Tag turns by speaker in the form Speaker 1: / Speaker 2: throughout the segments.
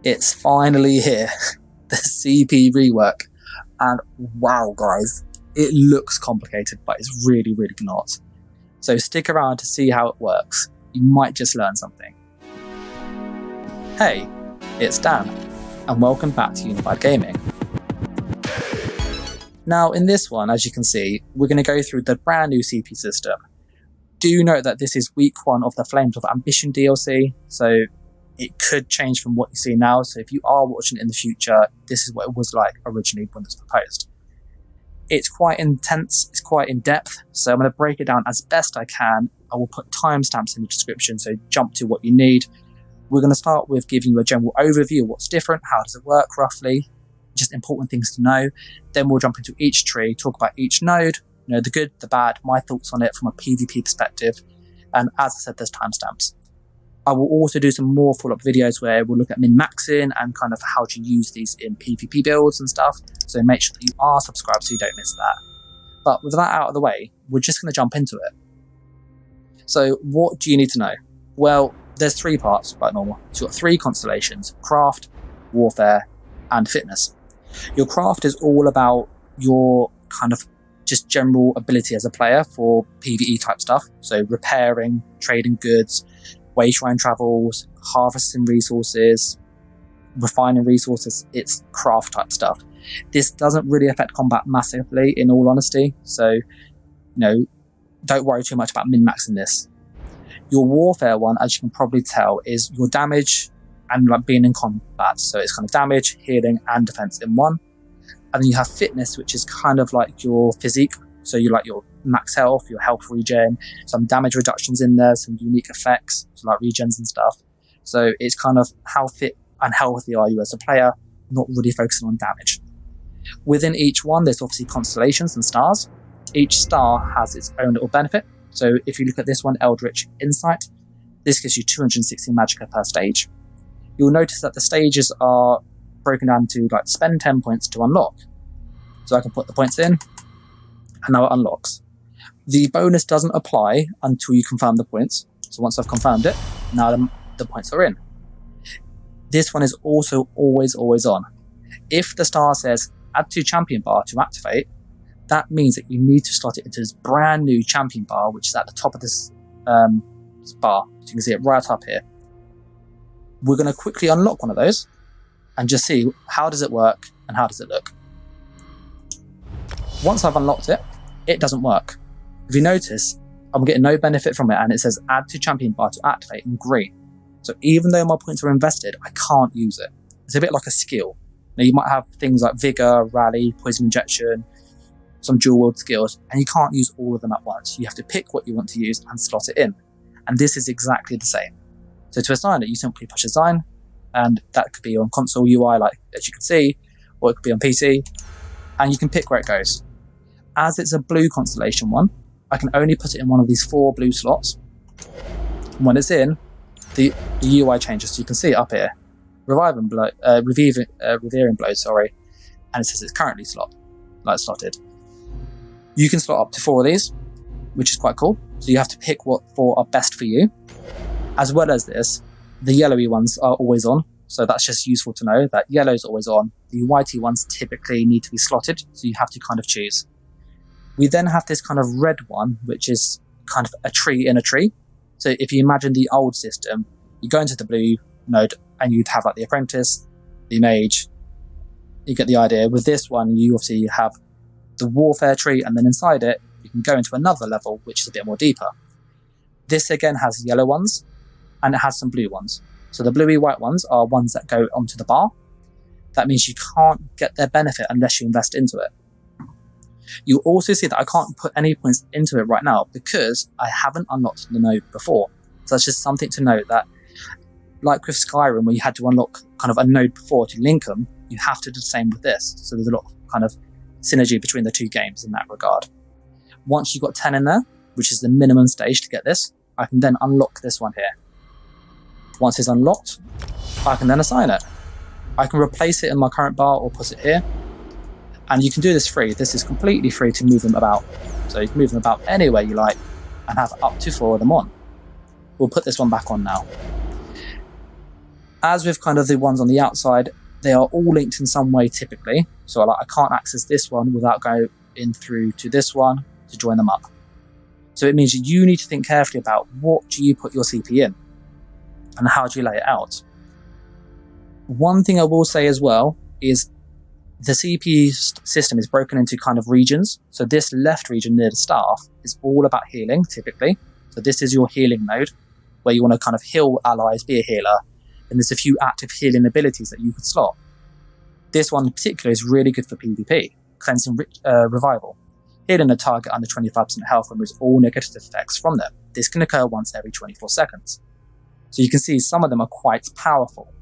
Speaker 1: It's finally here, the CP rework, and wow guys, it looks complicated, but it's really, really not. So stick around to see how it works. You might just learn something. Hey, it's Dan, and welcome back to Unified Gaming. Now in this one, as you can see, we're going to go through the brand new CP system. Do note that this is week 1 of the Flames of Ambition DLC, so it could change from what you see now. So if you are watching it in the future, this is what it was like originally when it was proposed. It's quite intense, it's quite in depth, so I'm going to break it down as best I can. I will put timestamps in the description, so jump to what you need. We're going to start with giving you a general overview of what's different, how does it work roughly, just important things to know. Then we'll jump into each tree, talk about each node, you know, the good, the bad, my thoughts on it from a PvP perspective, and as I said, there's timestamps. I will also do some more follow-up videos where we'll look at min-maxing and kind of how to use these in PvP builds and stuff, so make sure that you are subscribed so you don't miss that. But with that out of the way, we're just going to jump into it. So what do you need to know? Well, there's 3 parts, like normal. So you've got 3 consolations: craft, warfare, and fitness. Your craft is all about your kind of just general ability as a player for PvE type stuff. So repairing, trading goods, wayshrine travels, harvesting resources, refining resources. It's craft type stuff. This doesn't really affect combat massively, in all honesty. So, you know, don't worry too much about min-maxing this. Your warfare one, as you can probably tell, is your damage and like being in combat. So it's kind of damage, healing, and defense in one. And then you have fitness, which is kind of like your physique. So you like your max health, your health regen, some damage reductions in there, some unique effects, so like regens and stuff. So it's kind of how fit and healthy are you as a player, not really focusing on damage. Within each one, there's obviously constellations and stars. Each star has its own little benefit. So if you look at this one, Eldritch Insight, this gives you 260 magicka per stage. You'll notice that the stages are broken down to like spend 10 points to unlock. So I can put the points in, and now it unlocks. The bonus doesn't apply until you confirm the points. So once I've confirmed it, now the points are in. This one is also always on. If the star says add to champion bar to activate, that means that you need to slot it into this brand new champion bar, which is at the top of this bar. So you can see it right up here. We're going to quickly unlock one of those and just see how does it work and how does it look. Once I've unlocked it, it doesn't work. If you notice, I'm getting no benefit from it, and it says add to champion bar to activate in green. So even though my points are invested, I can't use it. It's a bit like a skill. Now you might have things like vigor, rally, poison injection, some dual wield skills, and you can't use all of them at once. You have to pick what you want to use and slot it in. And this is exactly the same. So to assign it, you simply push assign, and that could be on console UI, like as you can see, or it could be on PC, and you can pick where it goes. As it's a blue constellation one, I can only put it in one of these 4 blue slots. And when it's in, the UI changes. So you can see it up here, Revering Blow, and it says it's currently slotted. You can slot up to 4 of these, which is quite cool. So you have to pick what 4 are best for you. As well as this, the yellowy ones are always on. So that's just useful to know that yellow's always on. The whitey ones typically need to be slotted, so you have to kind of choose. We then have this kind of red one, which is kind of a tree in a tree. So if you imagine the old system, you go into the blue node and you'd have like the apprentice, the mage. You get the idea. With this one, you obviously have the warfare tree, and then inside it, you can go into another level, which is a bit more deeper. This again has yellow ones, and it has some blue ones. So the bluey white ones are ones that go onto the bar. That means you can't get their benefit unless you invest into it. You'll also see that I can't put any points into it right now because I haven't unlocked the node before. So that's just something to note, that like with Skyrim, where you had to unlock kind of a node before to link them, you have to do the same with this. So there's a lot of kind of synergy between the 2 games in that regard. Once you've got 10 in there, which is the minimum stage to get this, I can then unlock this one here. Once it's unlocked, I can then assign it. I can replace it in my current bar or put it here. And you can do this free. This is completely free to move them about. So you can move them about anywhere you like and have up to 4 of them on. We'll put this one back on now. As with kind of the ones on the outside, they are all linked in some way typically. So like I can't access this one without going in through to this one to join them up. So it means you need to think carefully about what do you put your CP in and how do you lay it out. One thing I will say as well is the CP system is broken into kind of regions. So this left region near the staff is all about healing typically. So this is your healing node where you want to kind of heal allies, be a healer. And there's a few active healing abilities that you could slot. This one in particular is really good for PvP, Cleansing Revival. Healing a target under 25% health removes all negative effects from them. This can occur once every 24 seconds. So you can see some of them are quite powerful,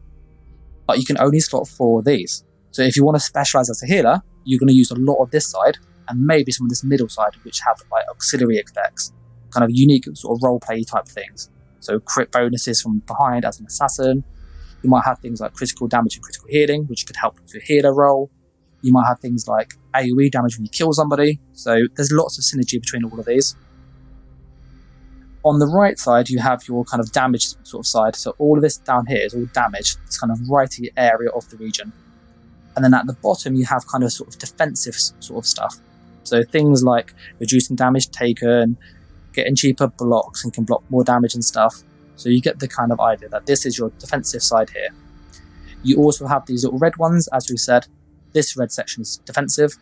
Speaker 1: but you can only slot 4 of these. So if you want to specialize as a healer, you're going to use a lot of this side and maybe some of this middle side, which have like auxiliary effects, kind of unique sort of roleplay type things. So crit bonuses from behind as an assassin. You might have things like critical damage and critical healing, which could help with your healer role. You might have things like AoE damage when you kill somebody. So there's lots of synergy between all of these. On the right side, you have your kind of damage sort of side. So all of this down here is all damage. It's kind of righty area of the region. And then at the bottom, you have kind of sort of defensive sort of stuff. So things like reducing damage taken, getting cheaper blocks and can block more damage and stuff. So you get the kind of idea that this is your defensive side here. You also have these little red ones, as we said. This red section is defensive.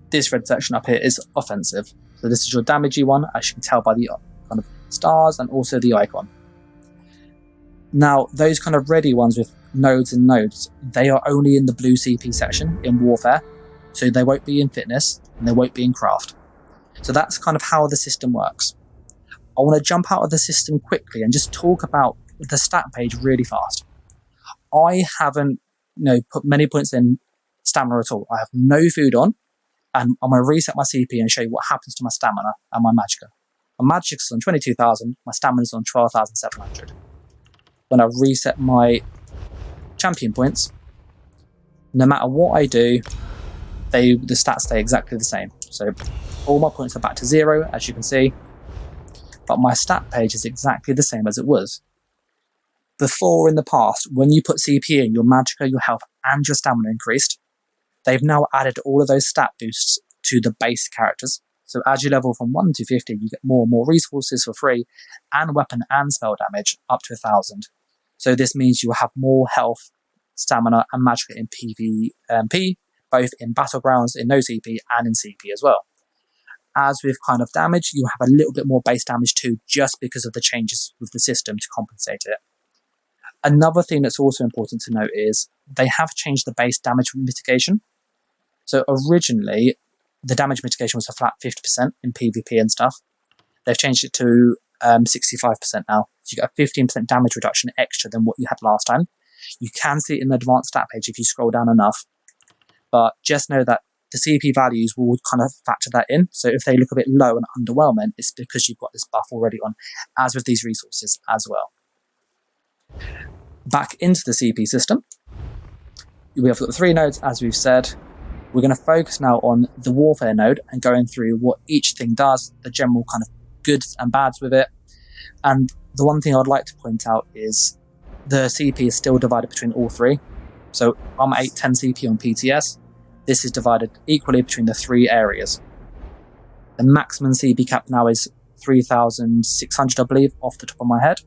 Speaker 1: This red section up here is offensive. So this is your damagey one, as you can tell by the kind of stars and also the icon. Now, those kind of ready ones with nodes and nodes, they are only in the blue CP section in Warfare. So they won't be in Fitness and they won't be in Craft. So that's kind of how the system works. I want to jump out of the system quickly and just talk about the stat page really fast. I haven't put many points in stamina at all. I have no food on, and I'm going to reset my CP and show you what happens to my stamina and my magicka. My magicka's on 22,000, my stamina's on 12,700. When I reset my champion points, no matter what I do, the stats stay exactly the same. So all my points are back to 0, as you can see. But my stat page is exactly the same as it was. Before, in the past, when you put CP in, your magicka, your health, and your stamina increased. They've now added all of those stat boosts to the base characters. So as you level from 1 to 50, you get more and more resources for free, and weapon and spell damage up to 1,000. So this means you will have more health, stamina, and magicka in PvP, both in Battlegrounds, in no CP, and in CP as well. As with kind of damage, you have a little bit more base damage too, just because of the changes with the system to compensate it. Another thing that's also important to note is they have changed the base damage mitigation. So originally, the damage mitigation was a flat 50% in PvP and stuff. They've changed it to 65% now. So you get a 15% damage reduction extra than what you had last time. You can see it in the advanced stat page if you scroll down enough. But just know that the CP values will kind of factor that in. So if they look a bit low and underwhelming, it's because you've got this buff already on, as with these resources as well. Back into the CP system, we have got the 3 nodes, as we've said. We're going to focus now on the Warfare node and going through what each thing does, the general kind of goods and bads with it. And the one thing I'd like to point out is the CP is still divided between all 3. So I'm 810 CP on PTS. This is divided equally between the 3 areas. The maximum CP cap now is 3,600, I believe, off the top of my head.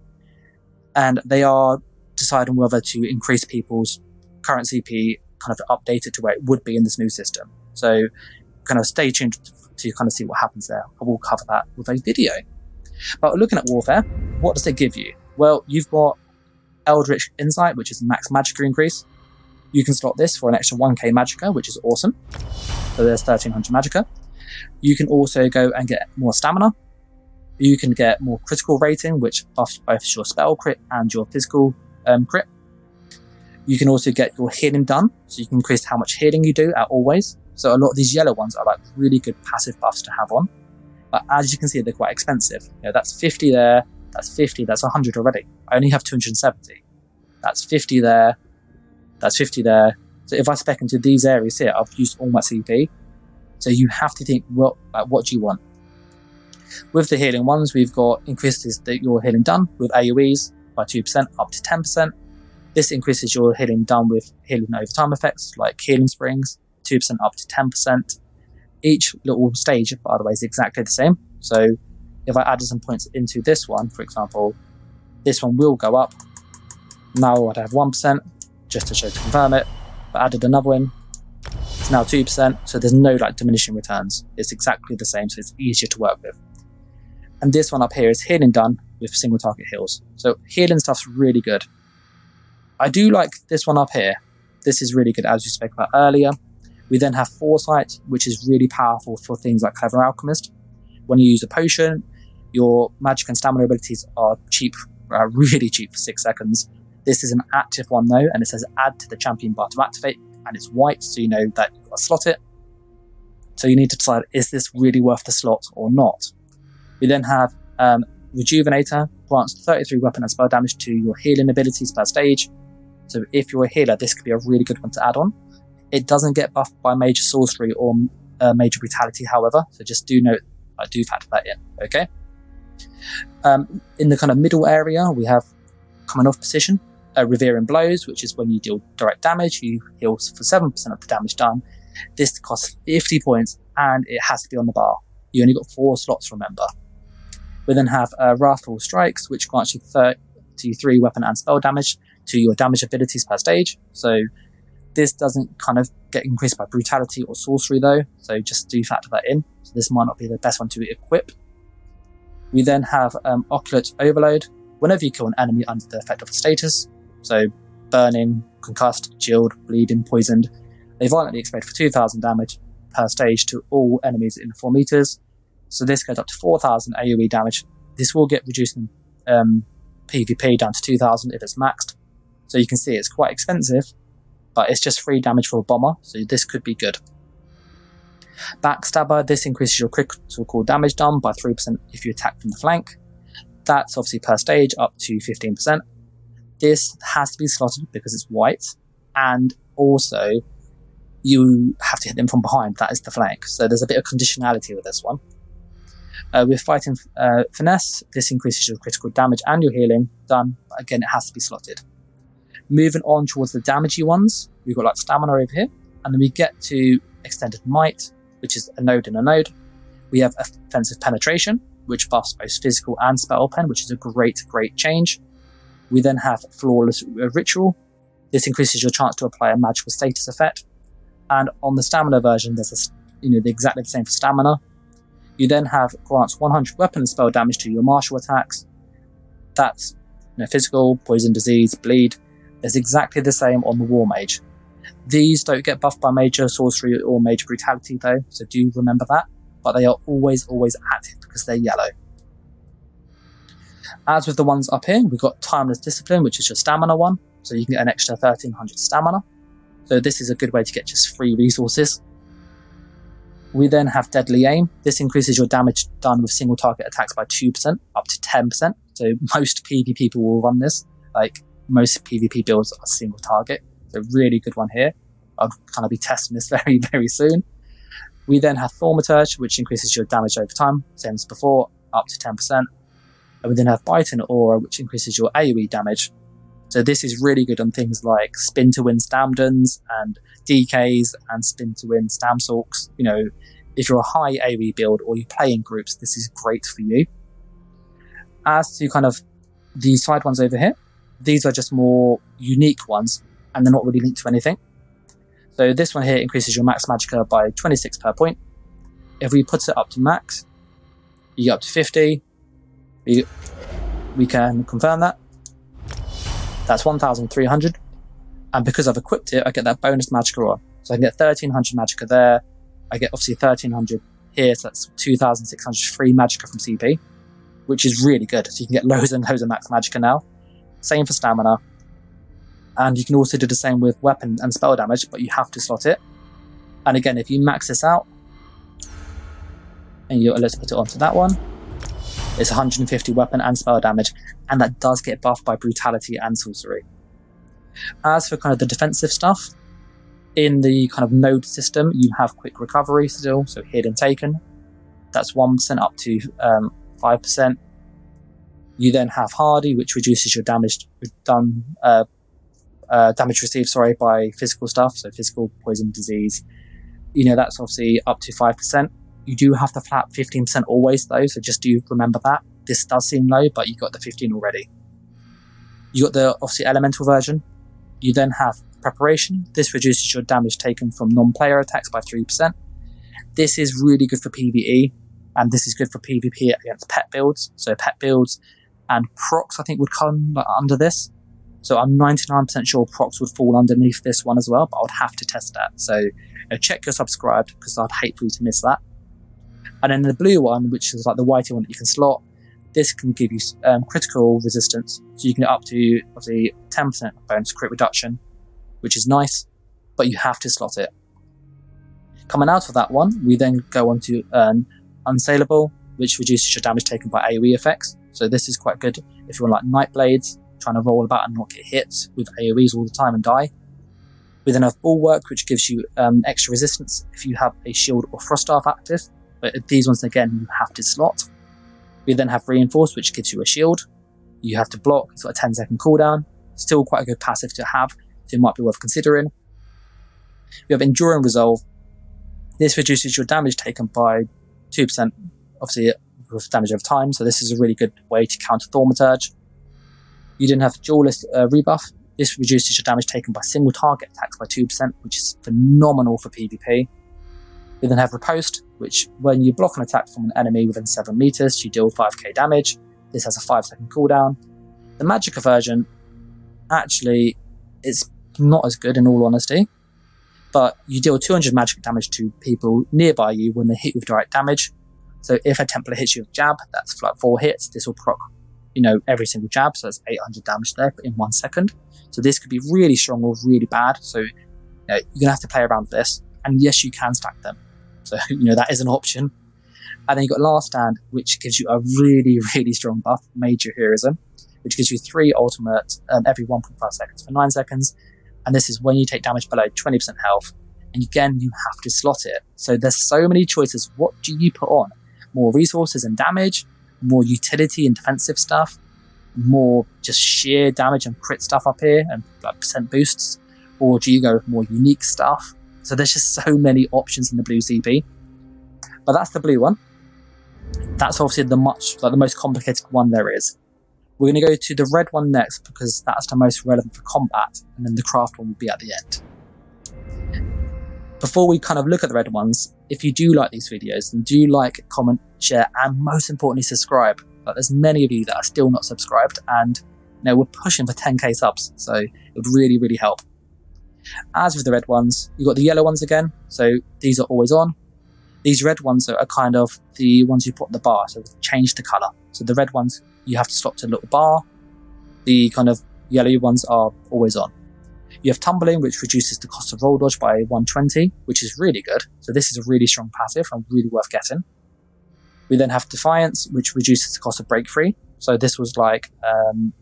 Speaker 1: And they are deciding whether to increase people's current CP, kind of update it to where it would be in this new system. So kind of stay tuned to kind of see what happens there. I will cover that with a video. But looking at Warfare, what does it give you? Well, you've got Eldritch Insight, which is max magicka increase. You can slot this for an extra 1k magicka, which is awesome. So there's 1,300 magicka. You can also go and get more stamina. You can get more critical rating, which buffs both your spell crit and your physical crit. You can also get your healing done, so you can increase how much healing you do at always. So a lot of these yellow ones are like really good passive buffs to have on. But as you can see, they're quite expensive. That's 50 there, that's 50, that's 100 already. I only have 270. That's 50 there, that's 50 there. So if I spec into these areas here, I've used all my CP. So you have to think, what do you want? With the healing ones, we've got increases that your healing done with AoEs by 2% up to 10%. This increases your healing done with healing over time effects, like healing springs, 2% up to 10%. Each little stage, by the way, is exactly the same. So if I added some points into this one, for example, this one will go up. Now I'd have 1%, just to confirm it. If I added another one, it's now 2%, so there's no diminishing returns. It's exactly the same, so it's easier to work with. And this one up here is healing done with single target heals. So healing stuff's really good. I do like this one up here. This is really good, as we spoke about earlier. We then have Foresight, which is really powerful for things like Clever Alchemist. When you use a potion, your magic and stamina abilities are cheap, really cheap for 6 seconds. This is an active one though, and it says add to the champion bar to activate, and it's white, so you know that you've got to slot it. So you need to decide, is this really worth the slot or not? We then have Rejuvenator, grants 33 weapon and spell damage to your healing abilities per stage. So if you're a healer, this could be a really good one to add on. It doesn't get buffed by major sorcery or major brutality, however, so just do note, I do factor that in, okay? In the kind of middle area, we have coming off position, Revering Blows, which is when you deal direct damage, you heal for 7% of the damage done. This costs 50 points, and it has to be on the bar. You only got 4 slots, remember. We then have Wrathful Strikes, which grants you 33 weapon and spell damage to your damage abilities per stage. So this doesn't kind of get increased by brutality or sorcery though, so just do factor that in. So this might not be the best one to equip. We then have Oculate Overload. Whenever you kill an enemy under the effect of a status, so burning, concussed, chilled, bleeding, poisoned, they violently explode for 2,000 damage per stage to all enemies in 4 meters. So this goes up to 4,000 AoE damage. This will get reduced in PvP down to 2,000 if it's maxed. So you can see it's quite expensive, but it's just 3 damage for a bomber, so this could be good. Backstabber, this increases your critical damage done by 3% if you attack from the flank. That's obviously per stage up to 15%. This has to be slotted because it's white, and also you have to hit them from behind, that is the flank. So there's a bit of conditionality with this one. With Fighting Finesse, this increases your critical damage and your healing done, but again, it has to be slotted. Moving on towards the damagey ones, we've got Stamina over here, and then we get to Extended Might, which is a node in a node. We have Offensive Penetration, which buffs both physical and spell pen, which is a great change. We then have Flawless Ritual. This increases your chance to apply a magical status effect. And on the stamina version, there's exactly the same for stamina. You then have grants 100 weapon and spell damage to your martial attacks. That's physical, poison, disease, bleed. There's exactly the same on the War Mage. These don't get buffed by major sorcery or major brutality though, so do remember that. But they are always active because they're yellow. As with the ones up here, we've got Timeless Discipline, which is your stamina one, so you can get an extra 1,300 stamina. So this is a good way to get just free resources. We then have Deadly Aim. This increases your damage done with single target attacks by 2%, up to 10%. So most PvP people will run this. Most PvP builds are single target. So really good one here. I'll kind of be testing this very soon. We then have Thaumaturge, which increases your damage over time, same as before, up to 10%. And we then have Bite and Aura, which increases your AoE damage. So this is really good on things like Spin to Win Stamdens and DKs and Spin to Win Stamsorks. If you're a high AoE build or you play in groups, this is great for you. As to kind of the side ones over here, these are just more unique ones and they're not really linked to anything. So this one here increases your max magicka by 26 per point. If we put it up to max, you get up to 50. We can confirm that. That's 1,300. And because I've equipped it, I get that bonus magicka on. So I can get 1,300 magicka there. I get obviously 1,300 here, so that's 2,600 free magicka from CP, which is really good. So you can get loads and loads of max magicka now. Same for stamina. And you can also do the same with weapon and spell damage, but you have to slot it. And again, if you max this out, and let's put it onto that one, it's 150 weapon and spell damage, and that does get buffed by brutality and sorcery. As for kind of the defensive stuff, in the kind of node system, you have quick recovery still, so hidden taken. That's 1% up to 5%. You then have hardy, which reduces your damage done damage received, sorry, by physical stuff, so physical, poison, disease, you know, that's obviously up to 5%. You do have to flap 15% always though, so just do remember that. This does seem low, but you got the 15 already. You got the obviously elemental version. You then have preparation. This reduces your damage taken from non-player attacks by 3%. This is really good for PvE, and this is good for PvP against pet builds. So pet builds and procs, I think, would come under this. So I'm 99% sure procs would fall underneath this one as well, but I would have to test that. So check you're subscribed, because I'd hate for you to miss that. And then the blue one, which is like the whitey one that you can slot, this can give you critical resistance. So you can get up to obviously 10% bonus crit reduction, which is nice, but you have to slot it. Coming out of that one, we then go on to Unsaleable, which reduces your damage taken by AoE effects. So this is quite good if you want like Nightblades, trying to roll about and not get hit with AoEs all the time and die. We then have Bulwark, which gives you extra resistance if you have a shield or frost staff active, but these ones again you have to slot. We then have Reinforce, which gives you a shield. You have to block, it's got a 10-second cooldown. Still quite a good passive to have, so it might be worth considering. We have Enduring Resolve. This reduces your damage taken by 2%, obviously with damage over time, so this is a really good way to counter Thaumaturge. You then have Duelist Rebuff. This reduces your damage taken by single target attacks by 2%, which is phenomenal for PvP. We then have Riposte, which when you block an attack from an enemy within 7 meters, you deal 5k damage. This has a 5-second cooldown. The Magicka version, actually, it's not as good in all honesty, but you deal 200 magic damage to people nearby you when they hit you with direct damage. So if a Templar hits you with jab, that's like 4 hits, this will proc, you know, every single jab, so that's 800 damage there in 1 second. So this could be really strong or really bad, so you know, you're going to have to play around with this. And yes, you can stack them. So, you know, that is an option. And then you've got Last Stand, which gives you a really, really strong buff, Major Heroism, which gives you 3 ultimate every 1.5 seconds for 9 seconds. And this is when you take damage below 20% health. And again, you have to slot it. So there's so many choices. What do you put on? More resources and damage? More utility and defensive stuff? More just sheer damage and crit stuff up here and like percent boosts? Or do you go with more unique stuff? So there's just so many options in the blue CP. But that's the blue one. That's obviously the most complicated one there is. We're going to go to the red one next because that's the most relevant for combat, and then the craft one will be at the end. Before we kind of look at the red ones, if you do like these videos, then do like, comment, share, and most importantly subscribe. But there's many of you that are still not subscribed, and you know, we're pushing for 10k subs, so it would really, really help. As with the red ones, you've got the yellow ones again, so these are always on. These red ones are kind of the ones you put on the bar, so change the colour. So the red ones, you have to stop to a little bar. The kind of yellow ones are always on. You have Tumbling, which reduces the cost of roll dodge by 120, which is really good. So this is a really strong passive and really worth getting. We then have Defiance, which reduces the cost of Break Free. So this was like, I think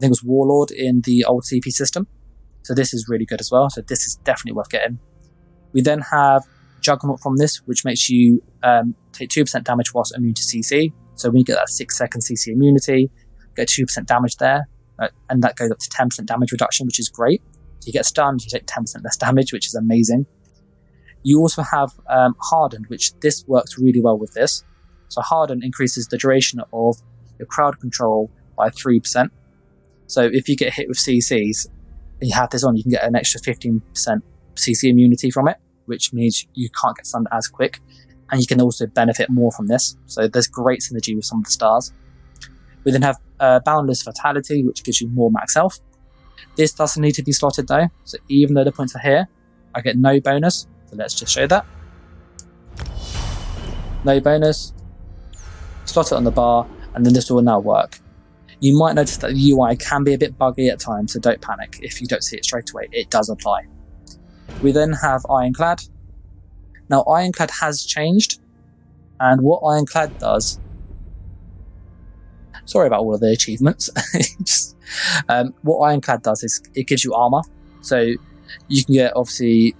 Speaker 1: it was Warlord in the old CP system. So this is really good as well. So this is definitely worth getting. We then have Juggernaut from this, which makes you take 2% damage whilst immune to CC. So when you get that 6-second CC immunity, get 2% damage there, and that goes up to 10% damage reduction, which is great. So you get stunned, you take 10% less damage, which is amazing. You also have Hardened, which this works really well with this. So Hardened increases the duration of your crowd control by 3%. So if you get hit with CCs, and you have this on, you can get an extra 15% CC immunity from it, which means you can't get stunned as quick, and you can also benefit more from this. So there's great synergy with some of the stars. We then have Boundless Fatality, which gives you more max health. This doesn't need to be slotted though, so even though the points are here, I get no bonus. So let's just show that. No bonus. Slot it on the bar, and then this will now work. You might notice that the UI can be a bit buggy at times, so don't panic if you don't see it straight away. It does apply. We then have Ironclad. Now, Ironclad has changed, and what Ironclad does... Sorry about all of the achievements. What Ironclad does is it gives you armor. So you can get, obviously,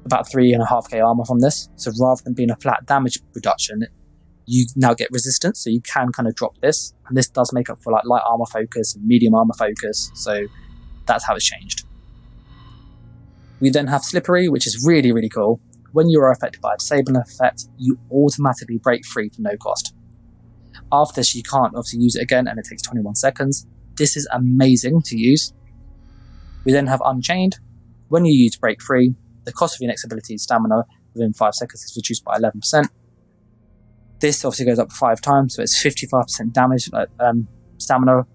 Speaker 1: about 3.5k armor from this. So rather than being a flat damage reduction, you now get resistance, so you can kind of drop this. And this does make up for like light armor focus and medium armor focus. So that's how it's changed. We then have Slippery, which is really, really cool. When you are affected by a disabling effect, you automatically break free for no cost. After this, you can't obviously use it again, and it takes 21 seconds. This is amazing to use. We then have Unchained. When you use break free, the cost of your next ability stamina within 5 seconds is reduced by 11%. This obviously goes up 5 times, so it's 55% damage, stamina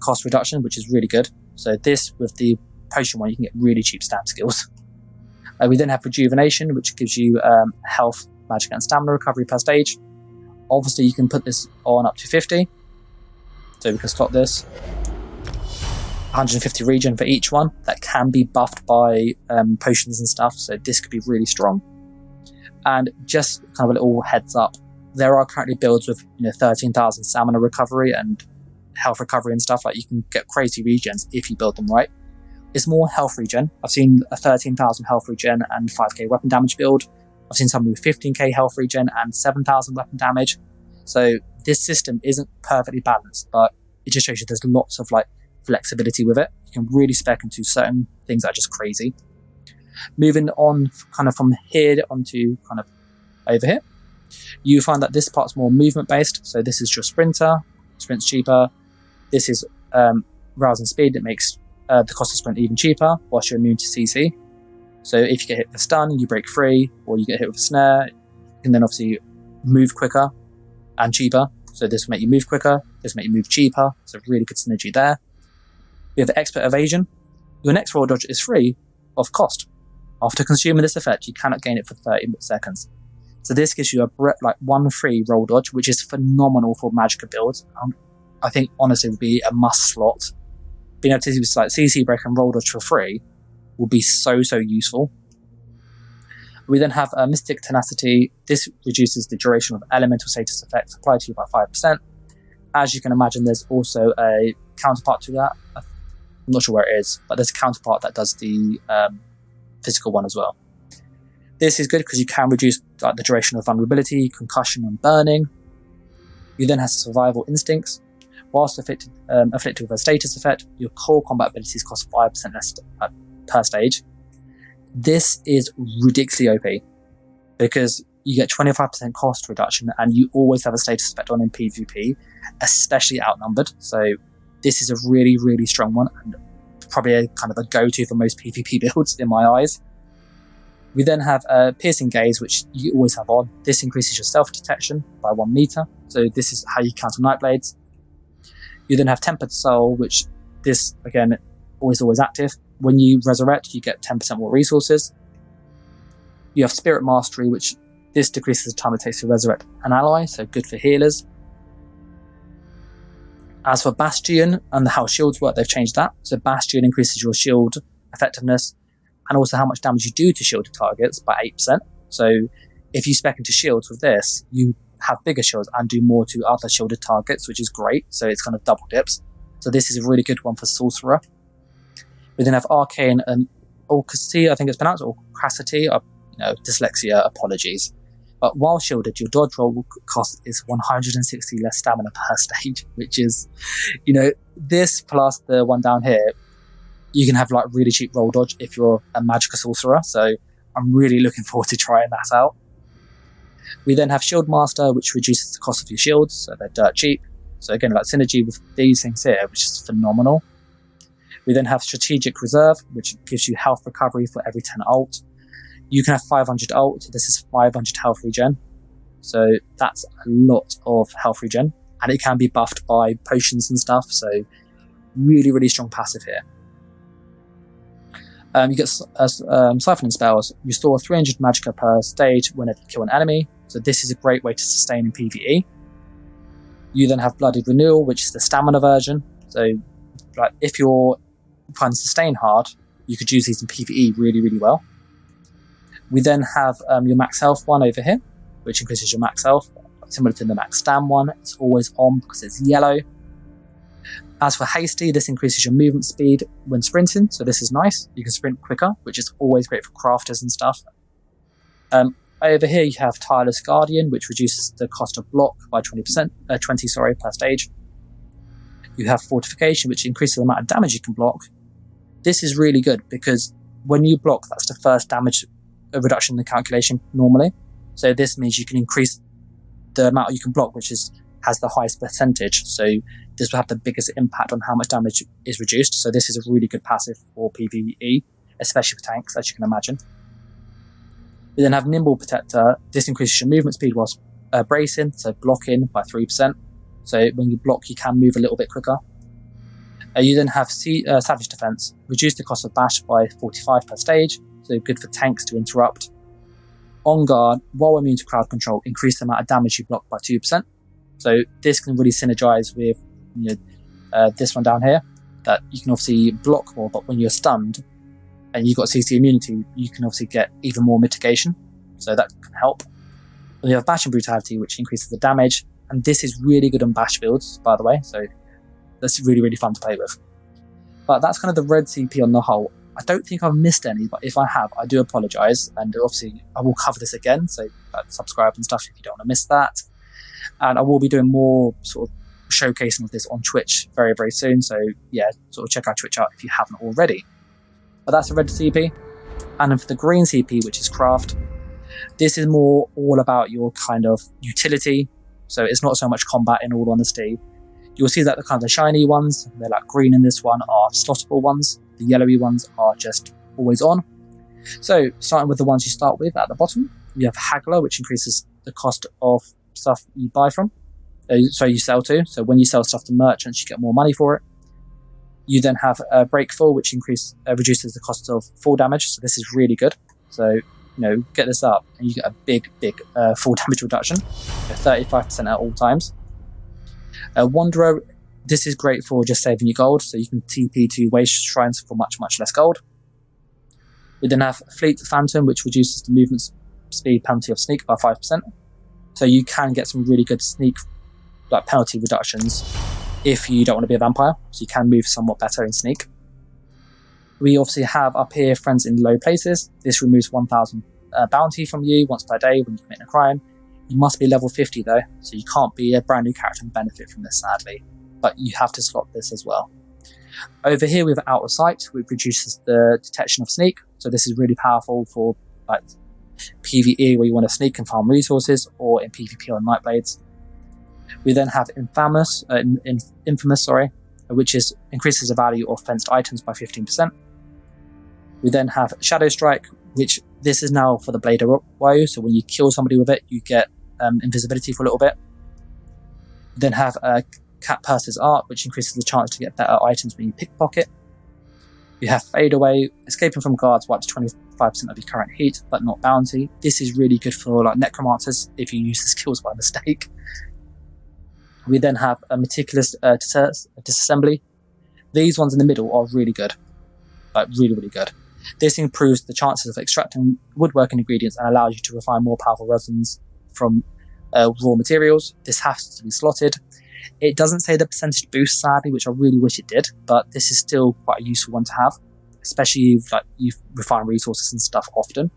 Speaker 1: cost reduction, which is really good. So this, with the potion one, you can get really cheap stam skills. We then have Rejuvenation, which gives you health, magic, and stamina recovery per stage. Obviously, you can put this on up to 50. So we can stop this. 150 regen for each one. That can be buffed by potions and stuff, so this could be really strong. And just kind of a little heads up, there are currently builds with 13,000 stamina recovery and health recovery and stuff. Like, you can get crazy regens if you build them right. It's more health regen. I've seen a 13,000 health regen and 5k weapon damage build. I've seen some with 15k health regen and 7,000 weapon damage. So this system isn't perfectly balanced, but it just shows you there's lots of flexibility with it. You can really spec into certain things that are just crazy. Moving on kind of from here onto kind of over here, you find that this part's more movement based. So this is your sprinter. Sprint's cheaper. This is rousing speed. It makes the cost of sprint even cheaper whilst you're immune to CC. So if you get hit with a stun, you break free, or you get hit with a snare, you can then obviously move quicker and cheaper. So this will make you move quicker, this will make you move cheaper. So really good synergy there. We have Expert Evasion. Your next roll dodge is free of cost. After consuming this effect, you cannot gain it for 30 seconds. So this gives you one free roll dodge, which is phenomenal for Magicka builds. I think honestly would be a must slot. Being able to use CC break and roll dodge for free will be so useful. We then have Mystic Tenacity. This reduces the duration of elemental status effects applied to you by 5%. As you can imagine, there's also a counterpart to that. I'm not sure where it is, but there's a counterpart that does the physical one as well. This is good because you can reduce the duration of vulnerability, concussion, and burning. You then have Survival Instincts. Whilst afflicted with a status effect, your core combat abilities cost 5% less per stage. This is ridiculously OP because you get 25% cost reduction and you always have a status effect on in PvP, especially outnumbered. So this is a really, really strong one and probably a kind of a go-to for most PvP builds in my eyes. We then have Piercing Gaze, which you always have on. This increases your self-detection by 1 meter. So this is how you counter Nightblades. You then have Tempered Soul, which this, again, always active. When you resurrect, you get 10% more resources. You have Spirit Mastery, which this decreases the time it takes to resurrect an ally, so good for healers. As for Bastion and how shields work, they've changed that. So Bastion increases your shield effectiveness and also how much damage you do to shielded targets by 8%. So if you spec into shields with this, you have bigger shields and do more to other shielded targets, which is great. So it's kind of double dips. So this is a really good one for Sorcerer. We then have Arcane and ucasaci, I think it's pronounced, or ucasaci, dyslexia, apologies. But while shielded, your dodge roll cost is 160 less stamina per stage, which is, this plus the one down here, you can have really cheap roll dodge if you're a Magicka sorcerer. So I'm really looking forward to trying that out. We then have Shield Master, which reduces the cost of your shields, so they're dirt cheap. So again, synergy with these things here, which is phenomenal. We then have Strategic Reserve, which gives you health recovery for every 10 ult. You can have 500 ult, so this is 500 health regen. So that's a lot of health regen, and it can be buffed by potions and stuff, so really, really strong passive here. You get Siphoning Spells. Restore 300 Magicka per stage whenever you kill an enemy, so this is a great way to sustain in PvE. You then have Bloodied Renewal, which is the stamina version, so if you're trying to sustain hard, you could use these in PvE really, really well. We then have your max health one over here, which increases your max health, similar to the max stam one. It's always on because it's yellow. As for Hasty, this increases your movement speed when sprinting, so this is nice. You can sprint quicker, which is always great for crafters and stuff. Over here you have Tireless Guardian, which reduces the cost of block by 20 per stage. You have Fortification, which increases the amount of damage you can block. This is really good because when you block, that's the first damage reduction in the calculation normally. So this means you can increase the amount you can block, which has the highest percentage. So this will have the biggest impact on how much damage is reduced. So this is a really good passive for PvE, especially for tanks, as you can imagine. We then have Nimble Protector. This increases your movement speed whilst bracing, so blocking by 3%. So when you block, you can move a little bit quicker. You then have Savage Defense. Reduce the cost of bash by 45 per stage, so good for tanks to interrupt. On guard, while immune to crowd control, increase the amount of damage you block by 2%. So this can really synergize with this one down here, that you can obviously block more, but when you're stunned and you've got CC immunity, you can obviously get even more mitigation. So that can help. And you have Bash and Brutality, which increases the damage. And this is really good on bash builds, by the way. So that's really, really fun to play with. But that's kind of the red CP on the whole. I don't think I've missed any, but if I have, I do apologise. And obviously, I will cover this again. So subscribe and stuff if you don't want to miss that. And I will be doing more sort of showcasing of this on Twitch very, very soon. So yeah, sort of check our Twitch out if you haven't already. But that's the red CP. And then for the green CP, which is Craft, this is more all about your kind of utility. So it's not so much combat, in all honesty. You'll see that the kind of the shiny ones, they're like green in this one, are slottable ones. The yellowy ones are just always on. So starting with the ones you start with at the bottom, you have Haggler, which increases the cost of stuff you buy from. So you sell to. So when you sell stuff to merchants, you get more money for it. You then have Break Full, which reduces the cost of full damage. So this is really good. So get this up and you get a big full damage reduction, 35% at all times. Wanderer, this is great for just saving your gold, so you can TP to waste shrines for much less gold. We then have Fleet Phantom, which reduces the movement speed penalty of sneak by 5%. So you can get some really good sneak penalty reductions if you don't want to be a vampire, so you can move somewhat better in sneak. We obviously have up here Friends in Low Places. This removes 1,000 bounty from you once per day when you commit a crime. You must be level 50 though, so you can't be a brand new character and benefit from this, sadly. But you have to slot this as well. Over here we have Out of Sight, which reduces the detection of sneak. So this is really powerful for PvE where you want to sneak and farm resources, or in PvP on Nightblades. We then have Infamous, which increases the value of fenced items by 15%. We then have Shadow Strike, which this is now for the Blade of Woe, so when you kill somebody with it, you get invisibility for a little bit. We then have Cat Purse's Art, which increases the chance to get better items when you pickpocket. You have Fade Away. Escaping from guards wipes 25% of your current heat, but not bounty. This is really good for necromancers if you use the skills by mistake. We then have a Meticulous Disassembly. These ones in the middle are really good. Really, really good. This improves the chances of extracting woodworking ingredients and allows you to refine more powerful resins from raw materials. This has to be slotted. It doesn't say the percentage boost, sadly, which I really wish it did, but this is still quite a useful one to have, especially if you refine resources and stuff often.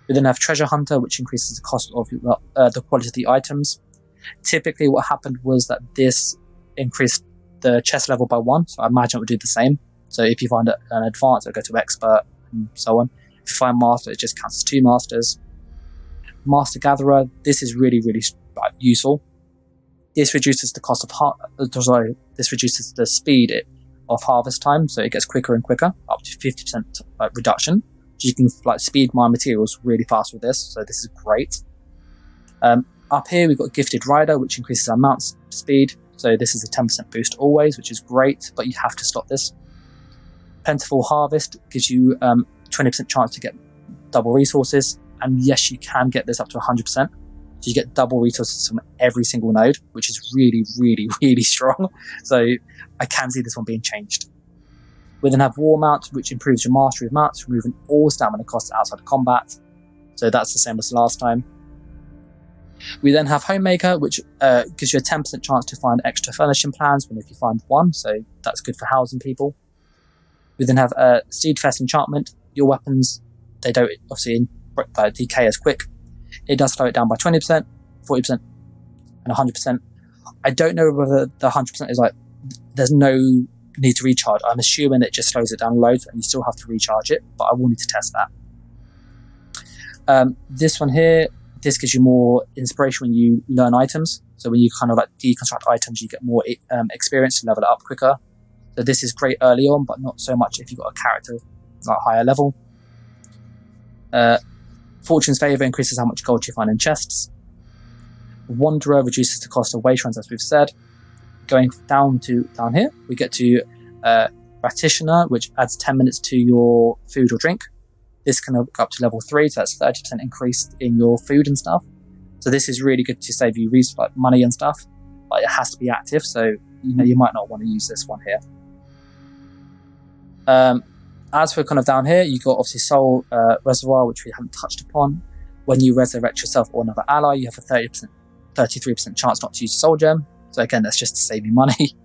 Speaker 1: We then have Treasure Hunter, which increases the cost of the quality of the items. Typically what happened was that this increased the chest level by 1, so I imagine it would do the same. So if you find an advanced, it'll go to expert and so on. If you find master, it just counts as 2 masters. Master Gatherer, this is really, really useful. This reduces the cost of this reduces the speed of harvest time, so it gets quicker and quicker, up to 50% reduction. So you can speed mine materials really fast with this, so this is great. Up here we've got Gifted Rider, which increases our mount speed. So this is a 10% boost always, which is great, but you have to stop this. Plentiful Harvest gives you 20% chance to get double resources, and yes, you can get this up to 100%. So you get double resources from every single node, which is really, really, really strong. So I can see this one being changed. We then have War Mount, which improves your mastery of mounts, removing all stamina costs outside of combat. So that's the same as last time. We then have Homemaker, which gives you a 10% chance to find extra furnishing plans if you find one, so that's good for housing people. We then have Steadfast Enchantment. Your weapons, they don't obviously decay as quick. It does slow it down by 20%, 40%, and 100%. I don't know whether the 100% is there's no need to recharge. I'm assuming it just slows it down loads and you still have to recharge it, but I will need to test that. This one here, this gives you more inspiration when you learn items. So when you kind of like deconstruct items, you get more experience to level it up quicker. So this is great early on, but not so much if you've got a character like higher level. Fortune's Favour increases how much gold you find in chests. Wanderer reduces the cost of wastelands, as we've said. Going down here, we get to Practitioner, which adds 10 minutes to your food or drink. This can go up to level 3, so that's 30% increase in your food and stuff. So this is really good to save you like money and stuff, but it has to be active, so you might not want to use this one here. As for kind of down here, you've got obviously Soul Reservoir, which we haven't touched upon. When you resurrect yourself or another ally, you have a 33% chance not to use Soul Gem. So again, that's just to save you money.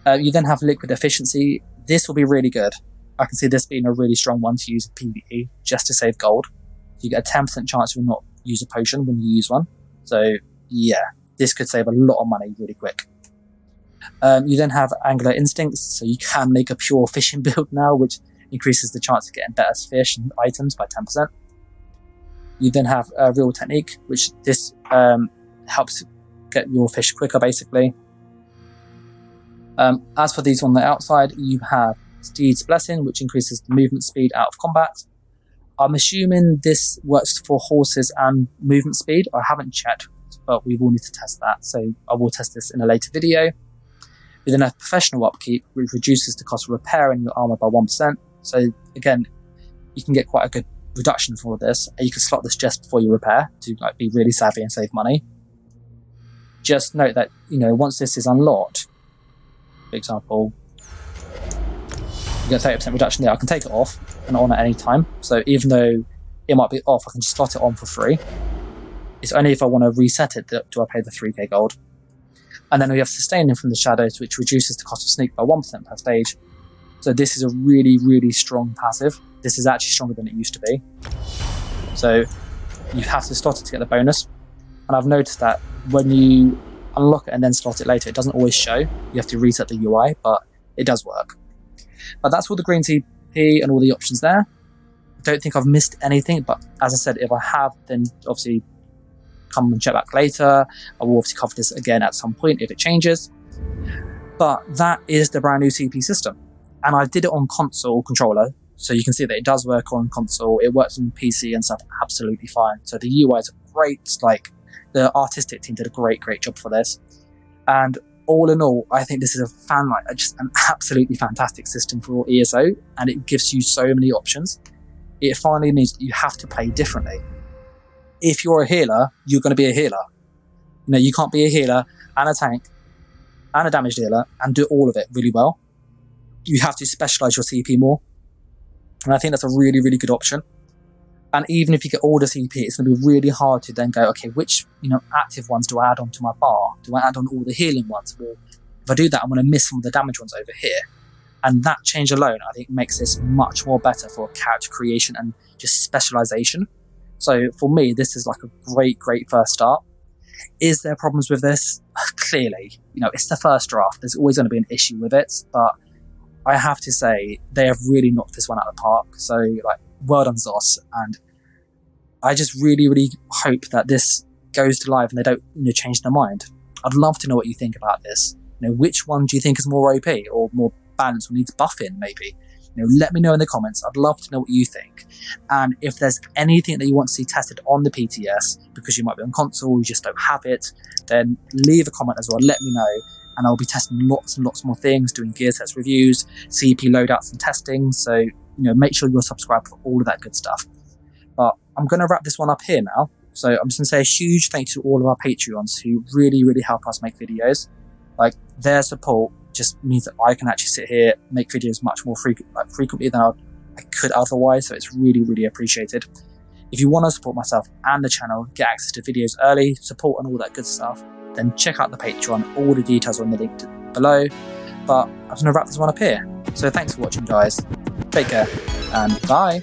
Speaker 1: You then have Liquid Efficiency. This will be really good. I can see this being a really strong one to use in PvE, just to save gold. You get a 10% chance you will not use a potion when you use one. So yeah, this could save a lot of money really quick. You then have Angular Instincts, so you can make a pure fishing build now, which increases the chance of getting better fish and items by 10%. You then have Real Technique, which this helps get your fish quicker, basically. As for these on the outside, you have Steed's Blessing, which increases the movement speed out of combat. I'm assuming this works for horses and movement speed. I haven't checked, but we will need to test that, so I will test this in a later video. We then have Professional Upkeep, which reduces the cost of repairing your armor by 1%. So again, you can get quite a good reduction for this, and you can slot this just before you repair to be really savvy and save money. Just note that once this is unlocked, for example, you get 30% reduction there. I can take it off and on at any time. So even though it might be off, I can just slot it on for free. It's only if I want to reset it that do I pay the 3k gold. And then we have Sustaining from the Shadows, which reduces the cost of sneak by 1% per stage. So this is a really, really strong passive. This is actually stronger than it used to be. So you have to slot it to get the bonus. And I've noticed that when you unlock it and then slot it later, it doesn't always show. You have to reset the UI, but it does work. But that's all the green TP and all the options there. I don't think I've missed anything, but as I said, if I have, then obviously come and check back later. I will obviously cover this again at some point if it changes. But that is the brand new CP system. And I did it on console controller, so you can see that it does work on console. It works on PC and stuff absolutely fine. So the UI is great. The artistic team did a great job for this. And all in all, I think this is just an absolutely fantastic system for ESO, and it gives you so many options. It finally means that you have to play differently. If you're a healer, you're going to be a healer. You can't be a healer and a tank and a damage dealer and do all of it really well. You have to specialize your CP more. And I think that's a really, really good option. And even if you get all the CP, it's going to be really hard to then go, okay, which active ones do I add onto my bar? Do I add on all the healing ones? Well, if I do that, I'm going to miss some of the damage ones over here. And that change alone, I think, makes this much more better for character creation and just specialization. So for me, this is like a great first start. Is there problems with this? Clearly, it's the first draft. There's always going to be an issue with it, but I have to say they have really knocked this one out of the park. So well done, Zos. And I just really hope that this goes to live and they don't change their mind. I'd love to know what you think about this. Which one do you think is more OP or more balanced or needs buffing maybe? Let me know in the comments. I'd love to know what you think. And if there's anything that you want to see tested on the PTS, because you might be on console, you just don't have it, then leave a comment as well. Let me know. And I'll be testing lots and lots more things, doing gear sets reviews, CP loadouts and testing. So, make sure you're subscribed for all of that good stuff. But I'm going to wrap this one up here now. So I'm just going to say a huge thank you to all of our Patreons who really help us make videos. Their support just means that I can actually sit here, make videos much more frequently than I could otherwise. So it's really appreciated. If you want to support myself and the channel, get access to videos early, support and all that good stuff, then check out the Patreon. All the details are in the link below. But I'm going to wrap this one up here. So thanks for watching, guys. Take care and bye.